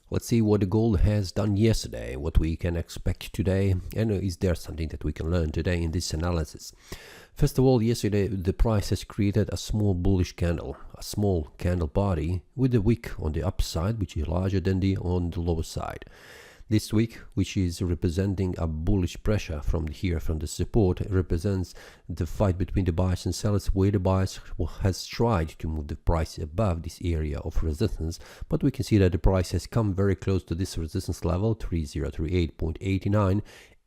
Let's see what the gold has done yesterday, what we can expect today, and is there something that we can learn today in this analysis. First of all, yesterday the price has created a small bullish candle, a small candle body with the wick on the upside, which is larger than the on the lower side. This wick, which is representing a bullish pressure from the support, represents the fight between the buyers and sellers, where the buyers has tried to move the price above this area of resistance, but we can see that the price has come very close to this resistance level, 3038.89,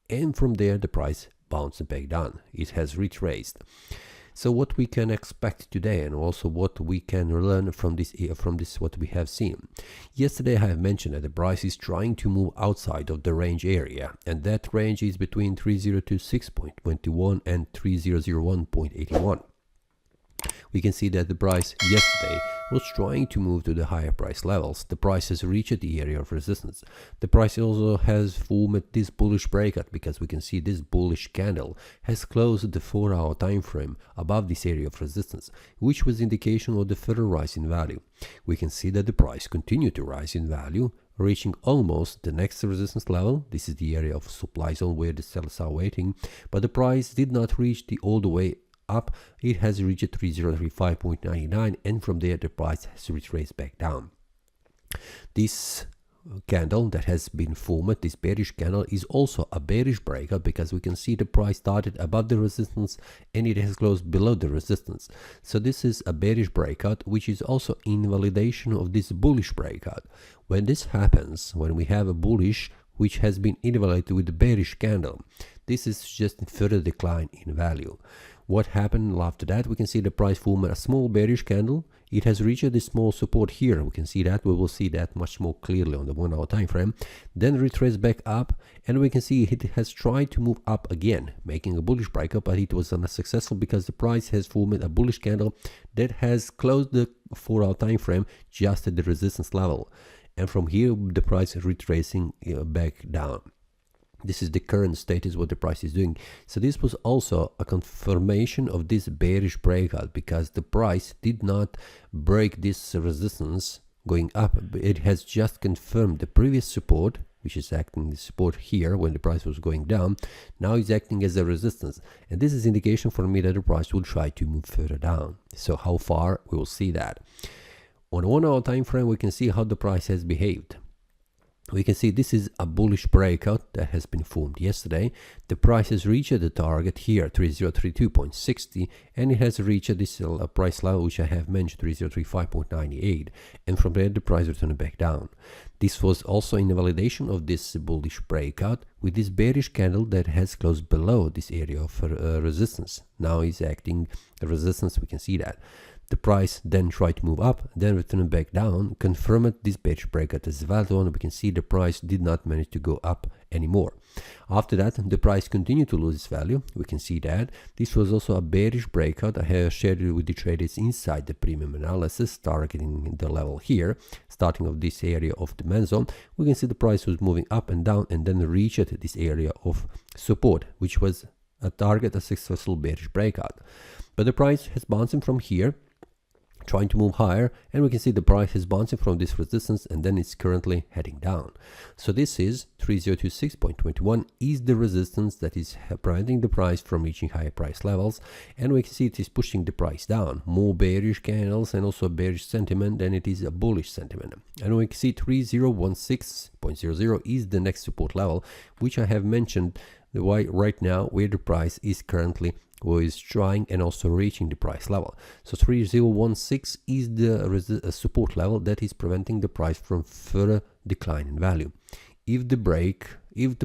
and from there the price bounced back down. It has retraced. So what we can expect today, and also what we can learn from this what we have seen. Yesterday I have mentioned that the price is trying to move outside of the range area, and that range is between 3026.21 and 3001.81. We can see that the price yesterday was trying to move to the higher price levels. The price has reached the area of resistance. The price also has formed this bullish breakout, because we can see this bullish candle has closed the 4-hour time frame above this area of resistance, which was indication of the further rise in value. We can see that the price continued to rise in value, reaching almost the next resistance level. This is the area of supply zone where the sellers are waiting, but the price did not reach all the way up. It has reached 3035.99, and from there the price has retraced back down. This candle that has been formed, this bearish candle, is also a bearish breakout, because we can see the price started above the resistance and it has closed below the resistance. So this is a bearish breakout, which is also invalidation of this bullish breakout. When this happens, when we have a bullish which has been invalidated with the bearish candle, this is just further decline in value. What happened after that? We can see the price formed a small bearish candle. It has reached this small support here. We can see that. We will see that much more clearly on the 1-hour time frame. Then retraced back up, and we can see it has tried to move up again, making a bullish breakup, but it was unsuccessful because the price has formed a bullish candle that has closed the 4-hour time frame just at the resistance level. And from here, the price is retracing back down. This is the current status, what the price is doing. So this was also a confirmation of this bearish breakout, because the price did not break this resistance going up. It has just confirmed the previous support, which is acting the support here when the price was going down. Now it's acting as a resistance, and this is indication for me that the price will try to move further down. So how far, we will see that. On 1-hour time frame, we can see how the price has behaved. We can see this is a bullish breakout that has been formed yesterday. The price has reached the target here, 3032.60, and it has reached this price level which I have mentioned, 3035.98, and from there the price returned back down. This was also in validation of this bullish breakout with this bearish candle that has closed below this area of resistance. Now is acting the resistance, we can see that. The price then tried to move up, then returned back down, confirmed this bearish breakout as valid one. We can see the price did not manage to go up anymore. After that, the price continued to lose its value. We can see that. This was also a bearish breakout. I have shared it with the traders inside the premium analysis, targeting the level here, starting of this area of demand zone. We can see the price was moving up and down, and then reached this area of support, which was a target, a successful bearish breakout. But the price has bouncing from here, trying to move higher, and we can see the price is bouncing from this resistance, and then it's currently heading down. So this is 3026.21 is the resistance that is preventing the price from reaching higher price levels, and we can see it is pushing the price down. More bearish candles and also bearish sentiment, and it is a bullish sentiment. And we can see 3016.00 is the next support level, which I have mentioned right now, where the price is currently is trying and also reaching the price level. So 3016 is the support level that is preventing the price from further decline in value. If the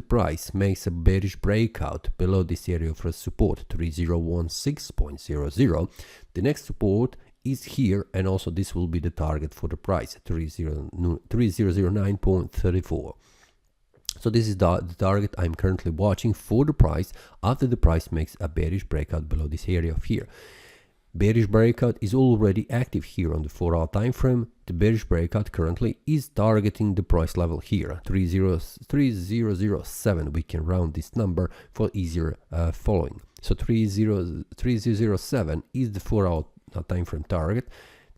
price makes a bearish breakout below this area of support, 3016.00, the next support is here, and also this will be the target for the price, 3009.34. So this is the target I'm currently watching for the price after the price makes a bearish breakout below this area of here. Bearish breakout is already active here on the 4-hour time frame. The bearish breakout currently is targeting the price level here, 3007. We can round this number for easier following. So 3007 is the 4-hour time frame target.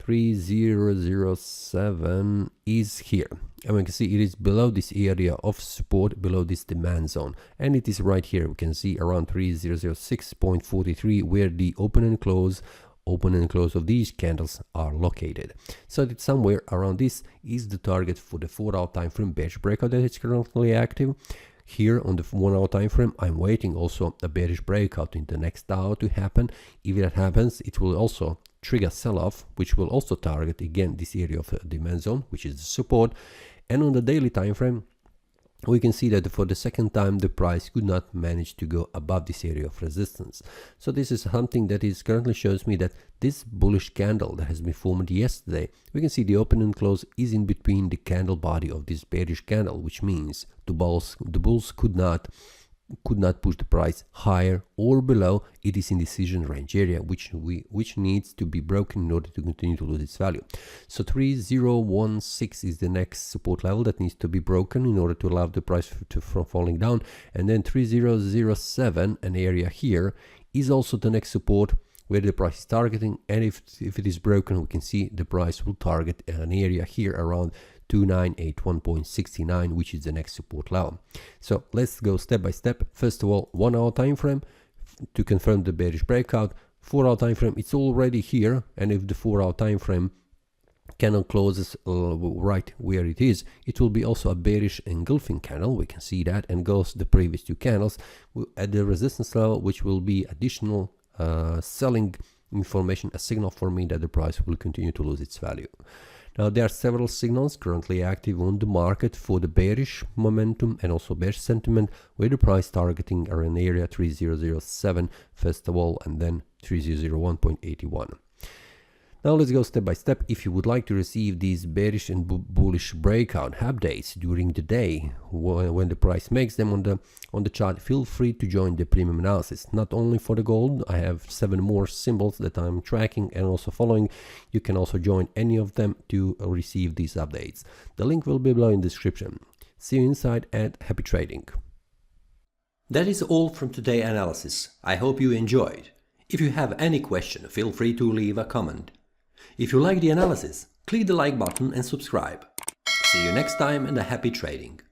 3007 is here, and we can see it is below this area of support, below this demand zone, and it is right here. We can see around 3006.43 where the open and close of these candles are located. So that somewhere around this is the target for the 4-hour time frame bearish breakout that is currently active. Here on the 1-hour time frame, I'm waiting also a bearish breakout in the next hour to happen. If that happens, it will also trigger sell-off, which will also target again this area of the demand zone, which is the support. And on the daily time frame, we can see that for the second time the price could not manage to go above this area of resistance. So this is something that is currently shows me that this bullish candle that has been formed yesterday, we can see the open and close is in between the candle body of this bearish candle, which means the bulls could not push the price higher or below. It is in decision range area which needs to be broken in order to continue to lose its value. So 3016 is the next support level that needs to be broken in order to allow the price from falling down, and then 3007, an area here, is also the next support where the price is targeting, and if it is broken, we can see the price will target an area here around 2981.69, which is the next support level. So let's go step by step. First of all, 1-hour time frame to confirm the bearish breakout. 4-hour time frame, it's already here, and if the 4-hour time frame candle closes right where it is, it will be also a bearish engulfing candle. We can see that, and goes the previous two candles at the resistance level, which will be additional selling information, a signal for me that the price will continue to lose its value. Now there are several signals currently active on the market for the bearish momentum and also bearish sentiment, where the price targeting are in area 3007 first of all, and then 3001.81. Now let's go step by step. If you would like to receive these bearish and bullish breakout updates during the day when the price makes them on the chart, feel free to join the premium analysis. Not only for the gold, I have 7 more symbols that I'm tracking and also following. You can also join any of them to receive these updates. The link will be below in the description. See you inside, and happy trading. That is all from today's analysis. I hope you enjoyed. If you have any question, feel free to leave a comment. If you like the analysis, click the like button and subscribe. See you next time, and a happy trading.